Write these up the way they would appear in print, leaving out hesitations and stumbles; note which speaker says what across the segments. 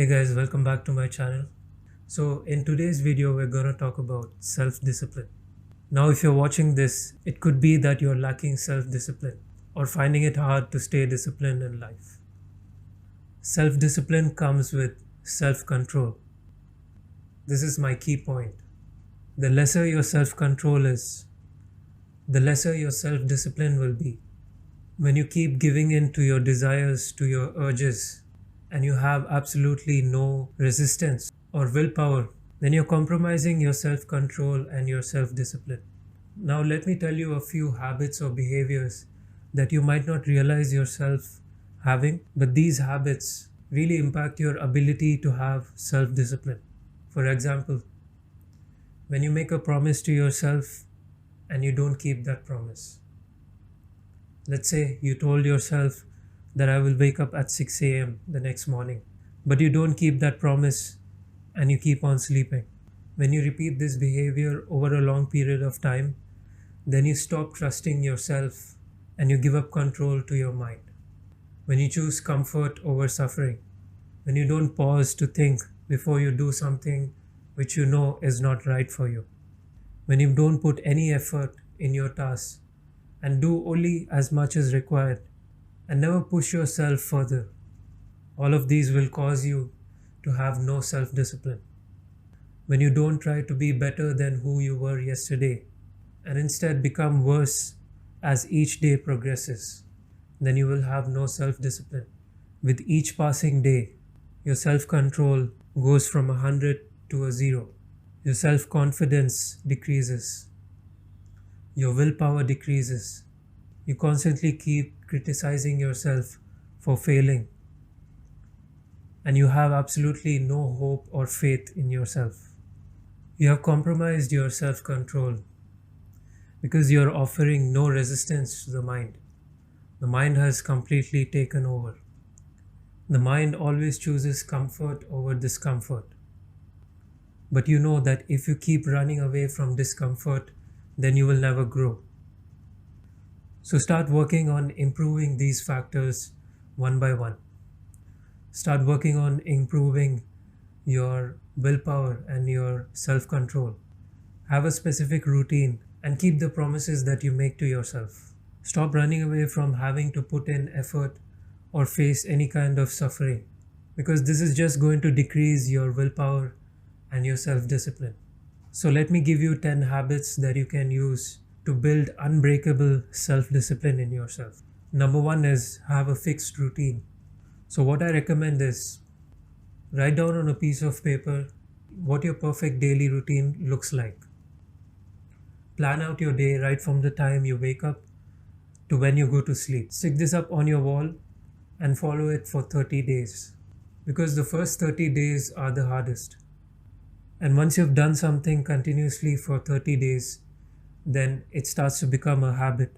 Speaker 1: Hey guys, welcome back to my channel. So in today's video, we're gonna talk about self-discipline. Now, if you're watching this, it could be that you're lacking self-discipline or finding it hard to stay disciplined in life. Self-discipline comes with self-control. This is my key point. The lesser your self-control is, the lesser your self-discipline will be. When you keep giving in to your desires, to your urges, and you have absolutely no resistance or willpower, then you're compromising your self-control and your self-discipline. Now let me tell you a few habits or behaviors that you might not realize yourself having, but these habits really impact your ability to have self-discipline. For example, when you make a promise to yourself and you don't keep that promise. Let's say you told yourself that I will wake up at 6 a.m. the next morning, but you don't keep that promise and you keep on sleeping. When you repeat this behavior over a long period of time, then you stop trusting yourself and you give up control to your mind. When you choose comfort over suffering, when you don't pause to think before you do something which you know is not right for you, when you don't put any effort in your tasks and do only as much as required and never push yourself further, all of these will cause you to have no self-discipline. When you don't try to be better than who you were yesterday and instead become worse as each day progresses, then you will have no self-discipline. With each passing day, your self-control goes from 100 to a 0. Your self-confidence decreases. Your willpower decreases. You constantly keep criticizing yourself for failing. And you have absolutely no hope or faith in yourself. You have compromised your self-control because you're offering no resistance to the mind. The mind has completely taken over. The mind always chooses comfort over discomfort. But you know that if you keep running away from discomfort, then you will never grow. So start working on improving these factors one by one. Start working on improving your willpower and your self-control. Have a specific routine and keep the promises that you make to yourself. Stop running away from having to put in effort or face any kind of suffering, because this is just going to decrease your willpower and your self-discipline. So let me give you 10 habits that you can use to build unbreakable self-discipline in yourself. Number 1 is have a fixed routine. So what I recommend is write down on a piece of paper what your perfect daily routine looks like. Plan out your day right from the time you wake up to when you go to sleep. Stick this up on your wall and follow it for 30 days, because the first 30 days are the hardest. And once you've done something continuously for 30 days, then it starts to become a habit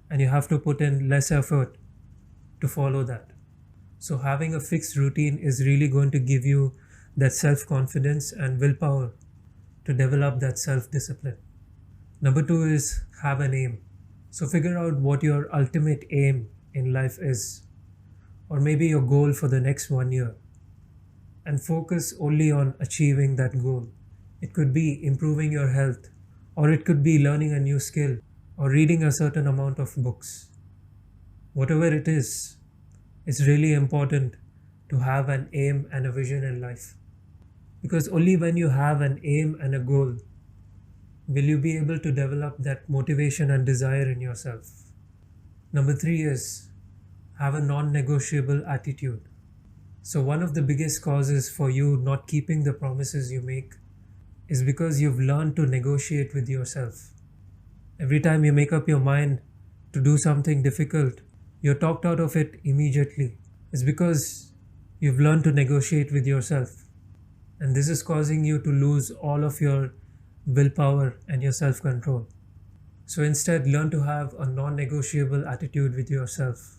Speaker 1: and you have to put in less effort to follow that. So having a fixed routine is really going to give you that self-confidence and willpower to develop that self-discipline. Number 2 is have an aim. So figure out what your ultimate aim in life is, or maybe your goal for the next 1 year, and focus only on achieving that goal. It could be improving your health, or it could be learning a new skill, or reading a certain amount of books. Whatever it is, it's really important to have an aim and a vision in life. Because only when you have an aim and a goal will you be able to develop that motivation and desire in yourself. Number 3 is have a non-negotiable attitude. So one of the biggest causes for you not keeping the promises you make is because you've learned to negotiate with yourself. Every time you make up your mind to do something difficult, you're talked out of it immediately. It's because you've learned to negotiate with yourself. And this is causing you to lose all of your willpower and your self-control. So instead, learn to have a non-negotiable attitude with yourself.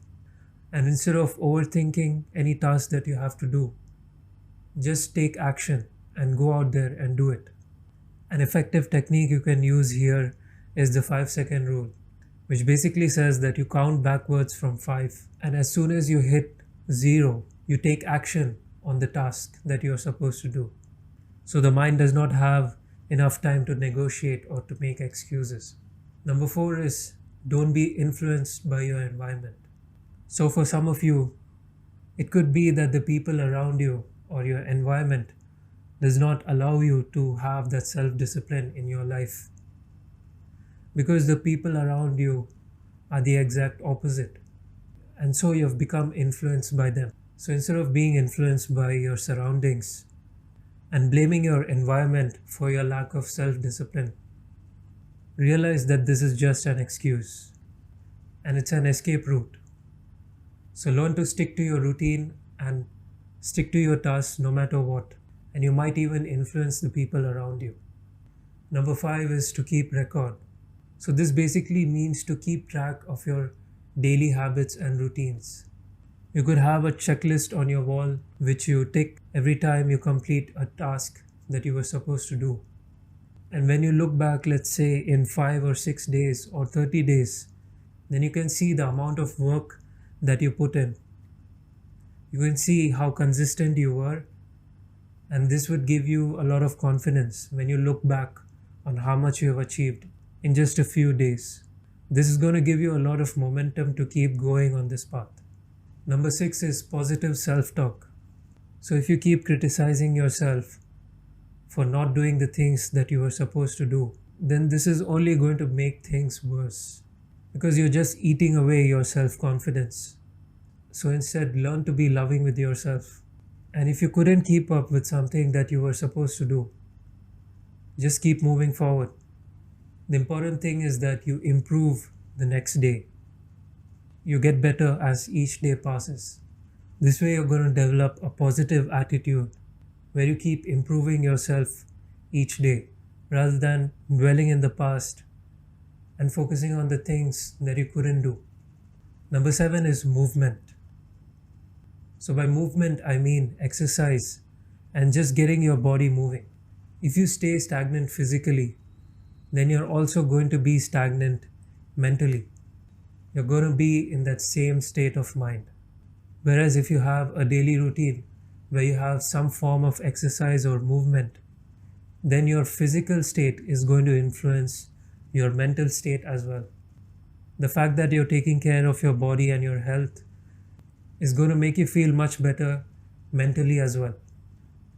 Speaker 1: And instead of overthinking any task that you have to do, just take action and go out there and do it. An effective technique you can use here is the 5-second rule, which basically says that you count backwards from 5, and as soon as you hit 0, you take action on the task that you're supposed to do. So the mind does not have enough time to negotiate or to make excuses. Number 4 is don't be influenced by your environment. So for some of you, it could be that the people around you or your environment does not allow you to have that self-discipline in your life, because the people around you are the exact opposite. And so you've become influenced by them. So instead of being influenced by your surroundings and blaming your environment for your lack of self-discipline, realize that this is just an excuse and it's an escape route. So learn to stick to your routine and stick to your tasks no matter what, and you might even influence the people around you. Number 5 is to keep record. So this basically means to keep track of your daily habits and routines. You could have a checklist on your wall which you tick every time you complete a task that you were supposed to do. And when you look back, let's say in 5 or 6 days or 30 days, then you can see the amount of work that you put in. You can see how consistent you were, and this would give you a lot of confidence when you look back on how much you have achieved in just a few days. This is going to give you a lot of momentum to keep going on this path. Number 6 is positive self-talk. So if you keep criticizing yourself for not doing the things that you were supposed to do, then this is only going to make things worse, because you're just eating away your self-confidence. So instead, learn to be loving with yourself. And if you couldn't keep up with something that you were supposed to do, just keep moving forward. The important thing is that you improve the next day. You get better as each day passes. This way you're going to develop a positive attitude where you keep improving yourself each day rather than dwelling in the past and focusing on the things that you couldn't do. Number 7 is movement. So by movement, I mean exercise and just getting your body moving. If you stay stagnant physically, then you're also going to be stagnant mentally. You're going to be in that same state of mind. Whereas if you have a daily routine where you have some form of exercise or movement, then your physical state is going to influence your mental state as well. The fact that you're taking care of your body and your health is going to make you feel much better mentally as well.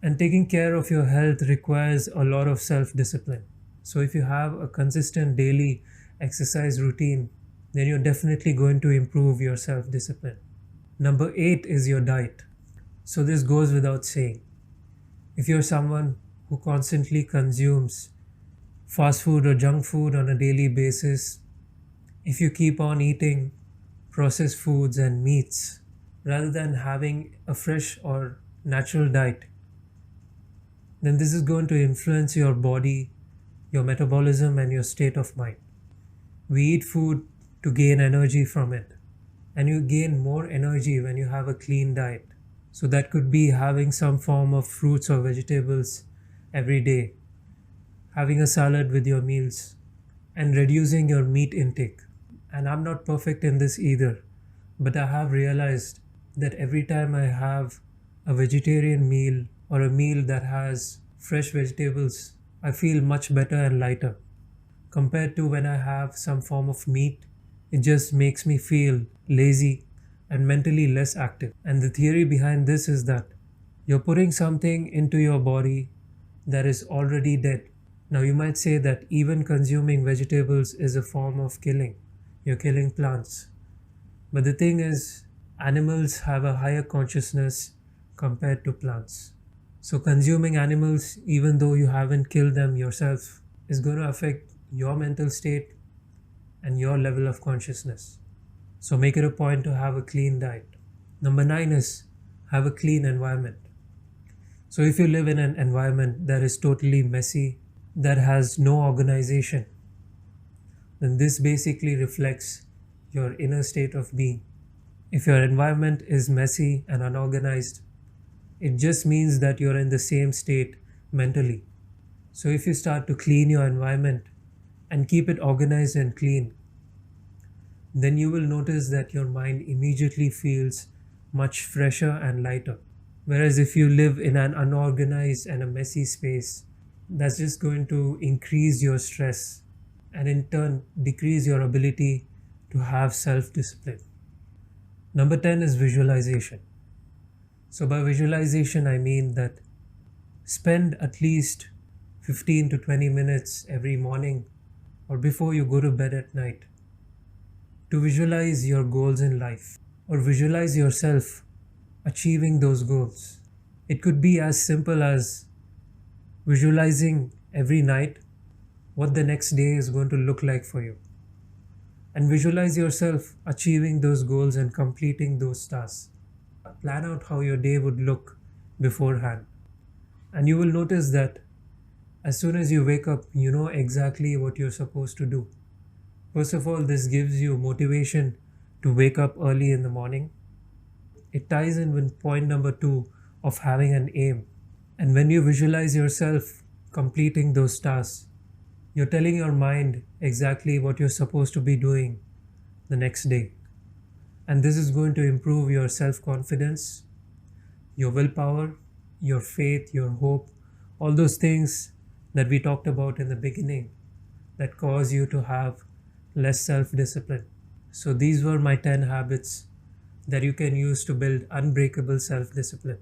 Speaker 1: And taking care of your health requires a lot of self-discipline. So if you have a consistent daily exercise routine, then you're definitely going to improve your self-discipline. Number 8 is your diet. So this goes without saying. If you're someone who constantly consumes fast food or junk food on a daily basis, if you keep on eating processed foods and meats rather than having a fresh or natural diet, then this is going to influence your body, your metabolism, and your state of mind. We eat food to gain energy from it, and you gain more energy when you have a clean diet. So that could be having some form of fruits or vegetables every day, having a salad with your meals, and reducing your meat intake. And I'm not perfect in this either, but I have realized that every time I have a vegetarian meal or a meal that has fresh vegetables, I feel much better and lighter. Compared to when I have some form of meat, it just makes me feel lazy and mentally less active. And the theory behind this is that you're putting something into your body that is already dead. Now you might say that even consuming vegetables is a form of killing. You're killing plants. But the thing is, animals have a higher consciousness compared to plants. So consuming animals, even though you haven't killed them yourself, is going to affect your mental state and your level of consciousness. So make it a point to have a clean diet. Number 9 is have a clean environment. So if you live in an environment that is totally messy, that has no organization, then this basically reflects your inner state of being. If your environment is messy and unorganized, it just means that you're in the same state mentally. So if you start to clean your environment and keep it organized and clean, then you will notice that your mind immediately feels much fresher and lighter. Whereas if you live in an unorganized and a messy space, that's just going to increase your stress and in turn decrease your ability to have self discipline. Number 10 is visualization. So, by visualization, I mean that spend at least 15 to 20 minutes every morning or before you go to bed at night to visualize your goals in life or visualize yourself achieving those goals. It could be as simple as visualizing every night what the next day is going to look like for you. And visualize yourself achieving those goals and completing those tasks. Plan out how your day would look beforehand. And you will notice that as soon as you wake up, you know exactly what you're supposed to do. First of all, this gives you motivation to wake up early in the morning. It ties in with point number 2 of having an aim. And when you visualize yourself completing those tasks, you're telling your mind exactly what you're supposed to be doing the next day. And this is going to improve your self confidence, your willpower, your faith, your hope, all those things that we talked about in the beginning that cause you to have less self discipline. So, these were my 10 habits that you can use to build unbreakable self discipline.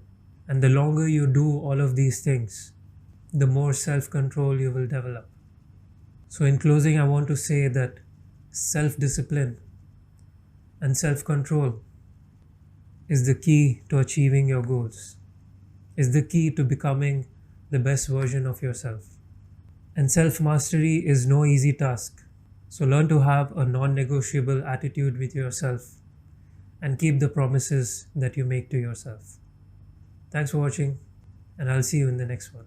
Speaker 1: And the longer you do all of these things, the more self control you will develop. So, in closing, I want to say that self discipline and self control is the key to achieving your goals, is the key to becoming the best version of yourself. And self mastery is no easy task. So, learn to have a non negotiable attitude with yourself and keep the promises that you make to yourself. Thanks for watching, and I'll see you in the next one.